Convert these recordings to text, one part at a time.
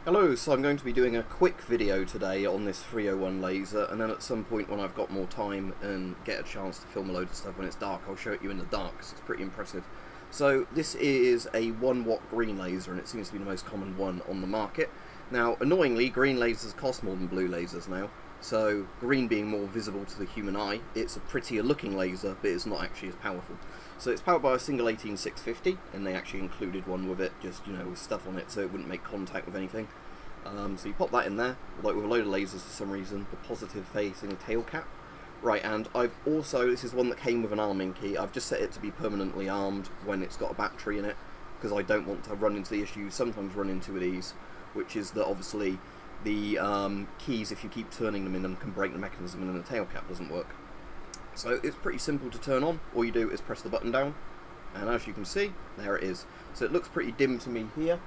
Hello, so I'm going to be doing a quick video today on this 301 laser, and then at some point when I've got more time and get a chance to film a load of stuff when it's dark, I'll show it you in the dark because it's pretty impressive. So this is a 1 watt green laser, and it seems to be the most common one on the market. Now, annoyingly, green lasers cost more than blue lasers now, so green being more visible to the human eye, it's a prettier looking laser, but it's not actually as powerful. So it's powered by a single 18650, and they actually included one with it, just, with stuff on it so it wouldn't make contact with anything. So you pop that in there, like with a load of lasers for some reason, the positive facing tail cap. Right, and I've also, this is one that came with an arming key, I've just set it to be permanently armed when it's got a battery in it, because I don't want to run into the issue you sometimes run into with these, which is that obviously the keys, if you keep turning them in them, can break the mechanism and then the tail cap doesn't work. So it's pretty simple to turn on. All you do is press the button down, and as you can see, there it is. So it looks pretty dim to me here.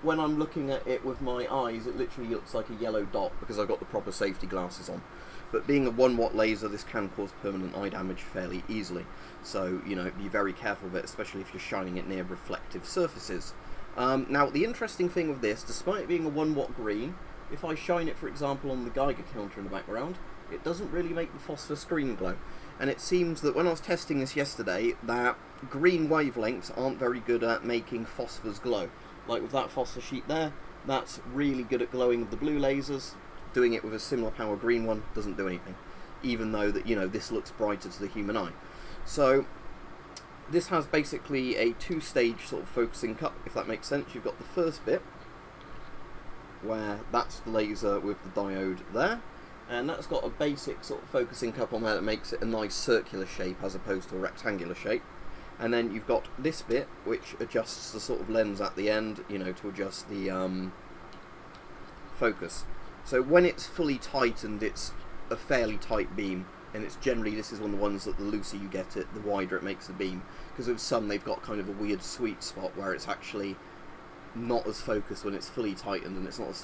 When I'm looking at it with my eyes, it literally looks like a yellow dot because I've got the proper safety glasses on. But being a 1 watt laser, this can cause permanent eye damage fairly easily. So, be very careful of it, especially if you're shining it near reflective surfaces. Now, the interesting thing with this, despite it being a 1 watt green, if I shine it, for example, on the Geiger counter in the background, it doesn't really make the phosphor screen glow. And it seems that when I was testing this yesterday, that green wavelengths aren't very good at making phosphors glow. Like with that phosphor sheet there, that's really good at glowing with the blue lasers. Doing it with a similar power green one doesn't do anything, even though that this looks brighter to the human eye. So this has basically a 2-stage sort of focusing cup, if that makes sense. You've got the first bit where that's the laser with the diode there, and that's got a basic sort of focusing cup on there that makes it a nice circular shape as opposed to a rectangular shape. And then you've got this bit which adjusts the sort of lens at the end, to adjust the focus. So when it's fully tightened, it's a fairly tight beam, and it's generally, this is one of the ones that the looser you get it, the wider it makes the beam, because with some they've got kind of a weird sweet spot where it's actually not as focused when it's fully tightened, and it's not as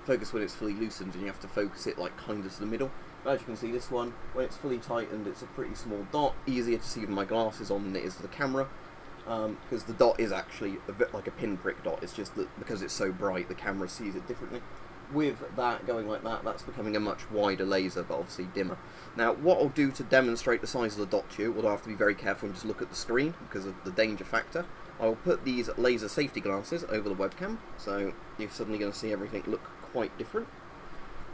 focused when it's fully loosened, and you have to focus it like kind of to the middle. But as you can see, this one, when it's fully tightened, it's a pretty small dot, easier to see with my glasses on than it is for the camera, because the dot is actually a bit like a pinprick dot. It's just that because it's so bright, the camera sees it differently. With that going like that, that's becoming a much wider laser, but obviously dimmer. Now, what I'll do to demonstrate the size of the dot to you, although I have to be very careful and just look at the screen because of the danger factor, I will put these laser safety glasses over the webcam, so you're suddenly going to see everything look quite different.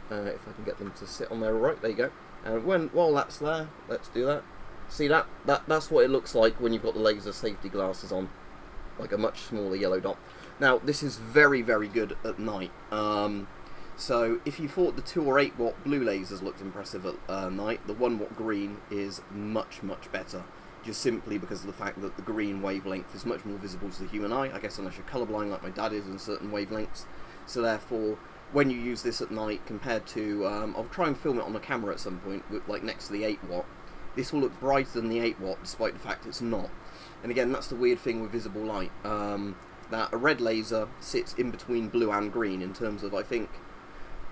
If I can get them to sit on there right, there you go. And while that's there, let's do that. See that's what it looks like when you've got the laser safety glasses on, like a much smaller yellow dot. Now, this is very, very good at night. So if you thought the 2 or 8 watt blue lasers looked impressive at night, the 1 watt green is much, much better. Just simply because of the fact that the green wavelength is much more visible to the human eye, I guess, unless you're colourblind like my dad is in certain wavelengths. So therefore, when you use this at night compared to, I'll try and film it on the camera at some point, like next to the 8 watt, this will look brighter than the 8 watt despite the fact it's not. And again, that's the weird thing with visible light, that a red laser sits in between blue and green in terms of, I think,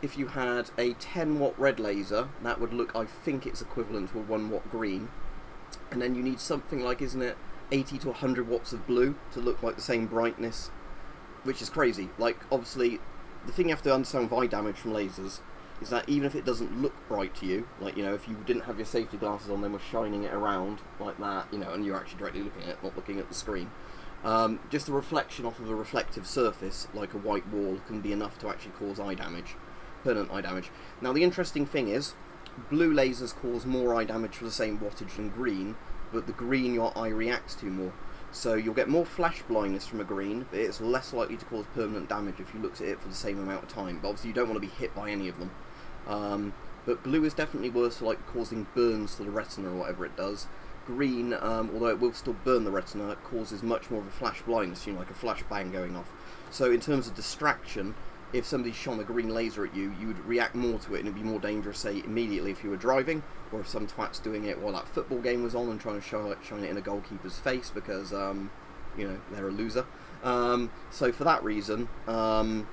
if you had a 10 watt red laser, that would look, I think it's equivalent to a 1 watt green. And then you need something like, isn't it, 80 to 100 watts of blue to look like the same brightness, which is crazy. Like, obviously, the thing you have to understand with eye damage from lasers is that even if it doesn't look bright to you, like, if you didn't have your safety glasses on, then were shining it around like that, and you're actually directly looking at it, not looking at the screen, just a reflection off of a reflective surface, like a white wall, can be enough to actually cause eye damage, permanent eye damage. Now, the interesting thing is, blue lasers cause more eye damage for the same wattage than green, but the green your eye reacts to more. So you'll get more flash blindness from a green, but it's less likely to cause permanent damage if you look at it for the same amount of time. But obviously you don't want to be hit by any of them. But blue is definitely worse for like causing burns to the retina or whatever it does. Green, although it will still burn the retina, causes much more of a flash blindness, like a flash bang going off. So in terms of distraction, if somebody shone a green laser at you, you would react more to it, and it'd be more dangerous, say, immediately if you were driving, or if some twat's doing it while that football game was on and trying to shine it in a goalkeeper's face because, they're a loser. So for that reason, green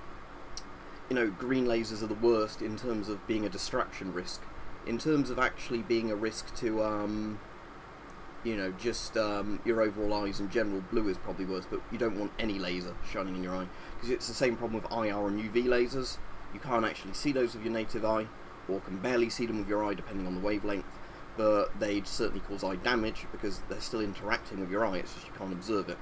lasers are the worst in terms of being a distraction risk. In terms of actually being a risk to you know, just your overall eyes in general. Blue is probably worse, but you don't want any laser shining in your eye, because it's the same problem with IR and UV lasers. You can't actually see those with your native eye, or can barely see them with your eye depending on the wavelength, but they certainly cause eye damage because they're still interacting with your eye, it's just you can't observe it.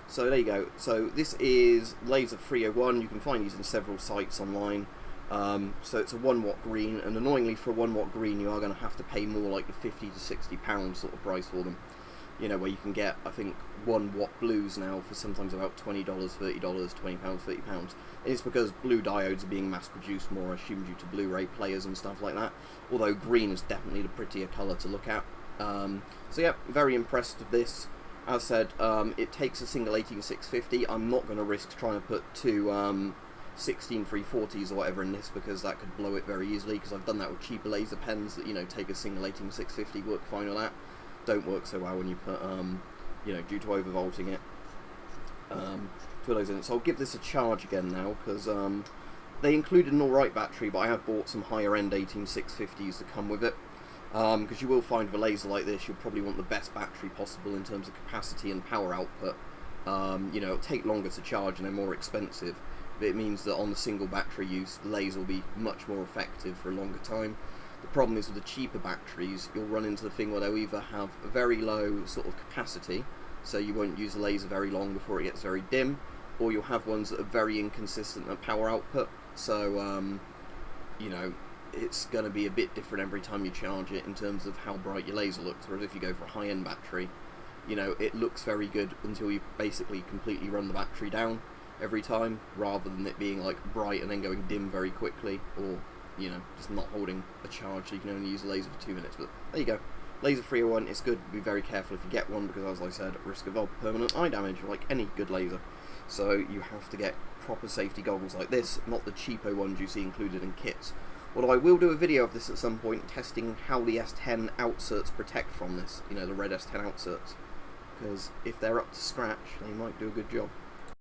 So there you go. So this is laser 301. You can find these in several sites online. So it's a 1 watt green, and annoyingly for a 1 watt green you are going to have to pay more like the £50 to £60 sort of price for them. You know, where you can get, I think, 1 watt blues now for sometimes about $20, $30, £20, £30. And it's because blue diodes are being mass produced more, I assume, due to Blu-ray players and stuff like that. Although green is definitely the prettier colour to look at. So yeah, very impressed with this. As said, it takes a single 18650. I'm not going to risk trying to put two 16 340s or whatever in this, because that could blow it very easily, because I've done that with cheaper laser pens that, you know, take a single 18650, work fine with that. Don't work so well when you put, you know, due to overvolting it, to those in it. So I'll give this a charge again now, because they included an alright battery, but I have bought some higher end 18650s to come with it. Because you will find with a laser like this, you'll probably want the best battery possible in terms of capacity and power output. You know, it'll take longer to charge and they're more expensive, but it means that on the single battery use, the laser will be much more effective for a longer time. The problem is with the cheaper batteries, you'll run into the thing where they'll either have a very low sort of capacity, so you won't use the laser very long before it gets very dim, or you'll have ones that are very inconsistent at power output, so you know, it's going to be a bit different every time you charge it in terms of how bright your laser looks. Whereas if you go for a high-end battery, you know, it looks very good until you basically completely run the battery down every time, rather than it being like bright and then going dim very quickly, or, you know, just not holding a charge, so you can only use a laser for 2 minutes. But there you go, laser 301. It's good. Be very careful if you get one, because as I said, risk of permanent eye damage like any good laser. So you have to get proper safety goggles like this, not the cheapo ones you see included in kits. Although I will do a video of this at some point, testing how the S10 outserts protect from this, you know, the red S10 outserts, because if they're up to scratch, they might do a good job.